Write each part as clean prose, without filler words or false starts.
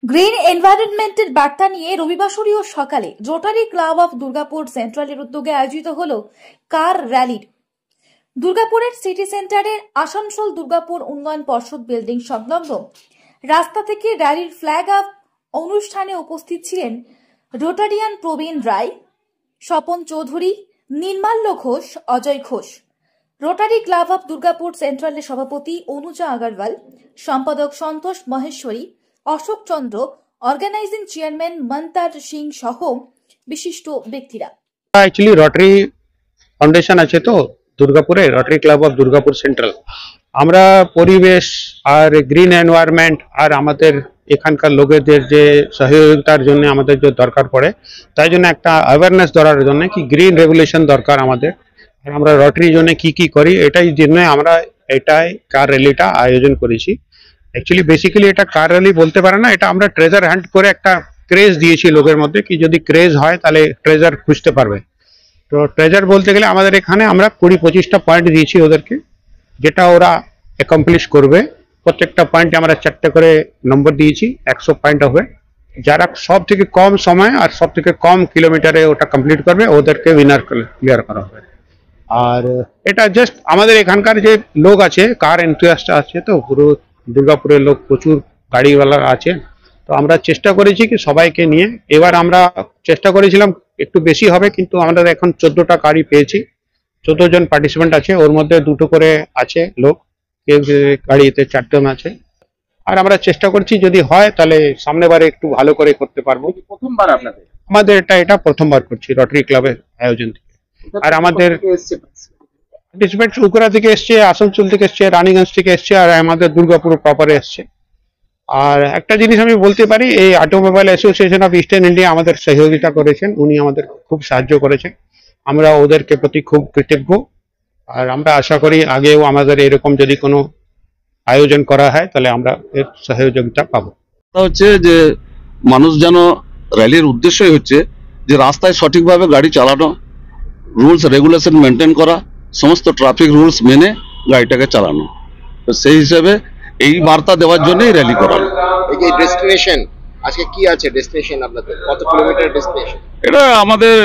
Green এনভায়রনমেন্টের বার্তা নিয়ে রবিবাসরীয় সকালে রোটারি ক্লাব অফ দুর্গাপুর সেন্ট্রালের উদ্যোগে আয়োজিত হলো কার র্যালি। দুর্গাপুরের সিটি সেন্টারের আসানসোল দুর্গাপুর উন্নয়ন পর্ষদ বিল্ডিং সংলগ্ন রাস্তা থেকে র্যালির ফ্ল্যাগ আপ অনুষ্ঠানে উপস্থিত ছিলেন rotarian Prabin Roy, Swapan Chowdhury, Nirmalya Ghosh, Ajoy Ghosh, rotary club of Durgapur সেন্ট্রালের সভাপতি অনুজা আগরওয়াল, সম্পাদক সন্তোষ মহেশ্বরী, অশোক চন্দ্র, অর্গানাইজিং চেয়ারম্যান মন্তার সিং সহ বিশিষ্ট ব্যক্তিরা। অ্যাকচুয়ালি রটারি ফাউন্ডেশন আছে তো দুর্গাপুরে, rotary club of Durgapur central. আমরা পরিবেশ আর গ্রিন এনভায়রনমেন্ট আর আমাদের এখানকার লোকেদের যে সহযোগিতার জন্য আমাদের যে দরকার পড়ে, তাই জন্য একটা অ্যাওয়ারনেস ধরার জন্য কি গ্রিন রেগুলেশন দরকার আমাদের, আর আমরা রটারির জন্য কি কি করি এটাই জন্য আমরা এটাই কার র্যালিটা আয়োজন করেছি। অ্যাকচুয়ালি বেসিক্যালি এটা কার র্যালি বলতে পারে না, এটা আমরা ট্রেজার হান্ট করে একটা ক্রেজ দিয়েছি লোকের মধ্যে, কি যদি ক্রেজ হয় তাহলে ট্রেজার খুঁজতে পারবে। তো ট্রেজার বলতে গেলে আমাদের এখানে আমরা 20-25টা পয়েন্ট দিয়েছি ওদেরকে, যেটা ওরা অ্যাকমপ্লিশ করবে। প্রত্যেকটা পয়েন্টে আমরা 4টে করে নম্বর দিয়েছি, 100 পয়েন্ট হবে। যারা সব থেকে কম সময় আর সব থেকে কম কিলোমিটারে ওটা কমপ্লিট করবে ওদেরকে উইনার ক্লিয়ার করা হবে। আর এটা জাস্ট আমাদের এখানকার যে লোক আছে, কার এনথুজিয়াস্ট আছে, তো পুরো দুর্গাপুরের লোক প্রচুর গাড়িওয়ালা আছে, তো আমরা চেষ্টা করেছি কি সবাইকে নিয়ে। এবার আমরা চেষ্টা করেছিলাম একটু বেশি হবে, কিন্তু আমরা এখন 14টা গাড়ি পেয়েছি, 14 জন পার্টিসিপেন্ট আছে, ওর মধ্যে 2টো করে আছে লোক, কেউ গাড়িতে 4 জন আছে। আর আমরা চেষ্টা করছি যদি হয় তাহলে সামনেবারে একটু ভালো করে করতে পারবো। প্রথমবার আপনাদের? আমাদের এটা প্রথমবার করছি রটারি ক্লাবের আয়োজন থেকে। আর আমাদের পার্টিসিপেন্টস উকরা থেকে এসছে, আসানসোল থেকে এসছে, রানীগঞ্জ থেকে এসছে, আর আমাদের দুর্গাপুর প্রপারে এসছে। আর একটা জিনিস আমি বলতে পারি, এই automobile association of eastern India আমাদের সহযোগিতা করেছেন, উনি আমাদের খুব সাহায্য করেছেন, আমরা ওদেরকে প্রতি খুব কৃতজ্ঞ। আর আমরা আশা করি আগেও আমাদের এরকম যদি কোনো আয়োজন করা হয় তাহলে আমরা এর সহযোগিতা পাবো। হচ্ছে যে মানুষ যেন, র্যালির উদ্দেশ্যই হচ্ছে যে রাস্তায় সঠিকভাবে গাড়ি চালানো, রুলস রেগুলেশন মেনটেন করা, সমস্ত ট্রাফিক রুলস মেনে গাড়িটাকে চালানো। তো সেই হিসেবে এই বার্তা দেওয়ার জন্যই র্যালি করানো। এই যে ডেস্টিনেশন আজকে কি আছে, ডেস্টিনেশন আপনাদের কত কিলোমিটার ডেস্টিনেশন? এটা আমাদের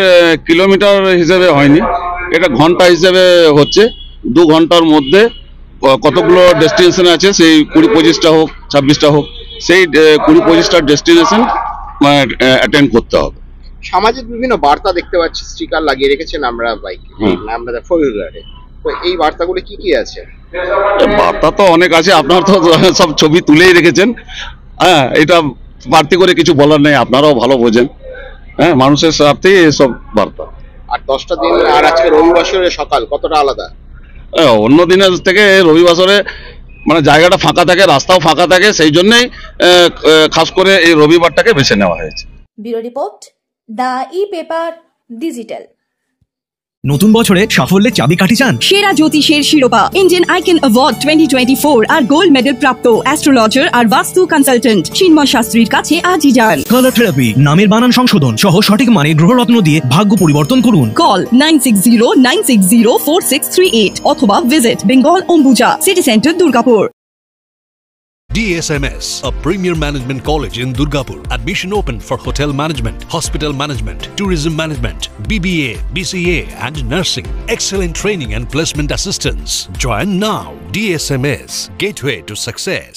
কিলোমিটার হিসেবে হয়নি, এটা ঘন্টা হিসেবে হচ্ছে। 2 ঘন্টার মধ্যে কতগুলো ডেস্টিনেশন আছে, সেই 20-25টা হোক 26টা হোক, সেই 20-25টা ডেস্টিনেশন অ্যাটেন্ড করতে হবে। সামাজিক বিভিন্ন বার্তা দেখতে পাচ্ছি, স্টিকার লাগিয়ে রেখেছেন আমরা বাইকে, আমাদের ফোর হুইলারে। তো এই বার্তাগুলো কি কি আছে? বার্তা তো অনেক আছে, আপনারা তো সব ছবি তুলেই রেখেছেন। হ্যাঁ, এটা বাড়তি করে কিছু বলার নেই, আপনারাও ভালো বোঝেন। হ্যাঁ, মানুষের স্বার্থেই এসব বার্তা। আর 10টা দিন আর আজকে রবিবাসরের সকাল কতটা আলাদা? অন্য দিনের থেকে রবিবাসরে মানে জায়গাটা ফাঁকা থাকে, রাস্তাও ফাঁকা থাকে, সেই জন্যই খাস করে এই রবিবারটাকে বেছে নেওয়া হয়েছে। Bureau report, the e-paper digital. নতুন বছরে সাফল্যের চাবিকাঠি চান? সেরা জ্যোতিষের শিরোপা, ইন্ডিয়ান আইকন অ্যাওয়ার্ড 2024 আর গোল্ড মেডেল প্রাপ্ত অ্যাস্ট্রোলজার আর বাস্তু কনসালটেন্ট চিন্ময় শাস্ত্রীর কাছে আজই যান। কালার থেরাপি, নামের বানান সংশোধন সহ সঠিক মানে গ্রহরত্ন দিয়ে ভাগ্য পরিবর্তন করুন। কল 9609604638 অথবা visit Bengal Ambuja, city centre, Durgapur. DSMS, a premier management college in Durgapur. Admission open for hotel management, hospital management, tourism management, BBA, BCA and nursing. Excellent training and placement assistance. Join now. DSMS, gateway to success.